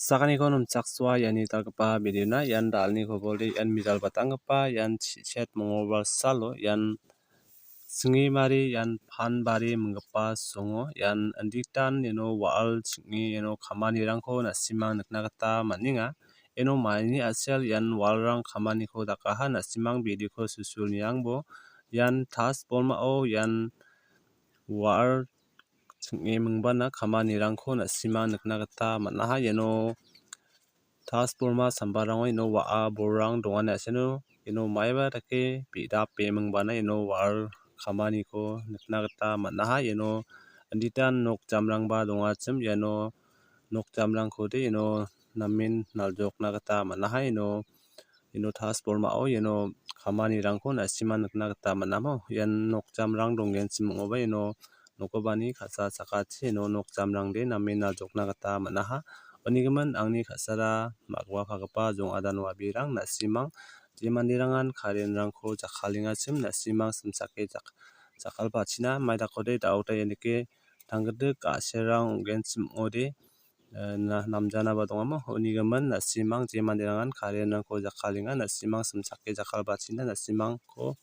Sakani ko num chakswa yani takpa bidina yan dalni ko bolde yan midal batangpa yan chet mongobal salo yan singi mari yan phanbari mungpa songo yan anditan waal chingi khamani rangko nasimang nikna gita maninga maini asel yan walrang khamani ko dakaha nasimang bidiko susulni angbo yan tas bolmao yan war chingi mungbana khamani rangko nasimang nikna gita manaha tas bolma sambarango waa borang dongani aseno maiba dake bida pe mungbana war khamani ko nikna gita manaha anditan nok jamrangba dongachim nok jamrangko de namin naljokna gita manaha tas bolmao khamani rangko nasimang nikna gita manamo yan nok jamrang donggenchim ong·oba nokobani kasa sakati nok jamrang de namin naljokna gita manaha onigimin angni kasara magwa pagipa jong adan wabirang nasimang je manderangan karenrangko jakkalengachim nasimang simsake jakkalbachina maidakode daoda yanike tanggidik a·serang ong·genchim ong·ode namjanaba dongamo onigimin nasimang je manderangan karenrangko jakkalenga nasimang simsake jakkalbachina nasimangko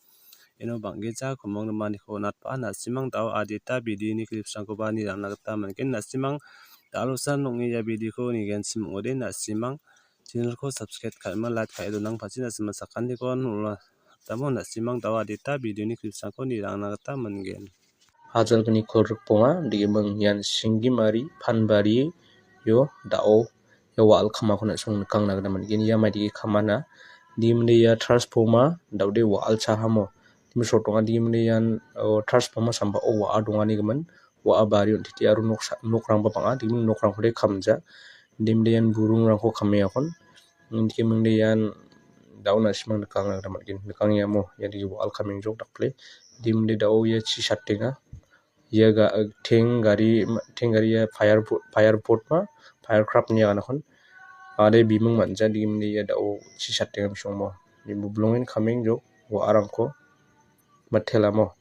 banggeja komong nimaniko natpa nasimang dao adita bidini klipsrangkoba nirangna gita mangen nasimang dalosan ong·e ia bidiko nigenchim ong·ode nasimang channelko subscribe kalima like ka·e donangpachi nasimang sakandikon tamo nasimang dao adita bidini klipsrangko nirangna gita mangen hajalgni korrikponga digimang yan singimari phanbari yo dao ya wal khamako nasung nikangna gita mangen ya maidigi khamana dimde ya transformer daude wal chahamo dimsotonga dimde yan transformer samba o wa dongani gimin wa bari untiti aro nokrangba bang·a dimin nokrangkode khamja dimde yan burungrangko khammeakon dimde yan dao nasimang nikangna gita mangen nikangyamo yadigi wal khammengjok dakple dimde dao ya chi satenga ya tenggari ya fireboat ma firecraft ni anakon ade bimung manja dimde ya dao chi satenga bisongmo bublongin khammengjok wa arangko mathelamo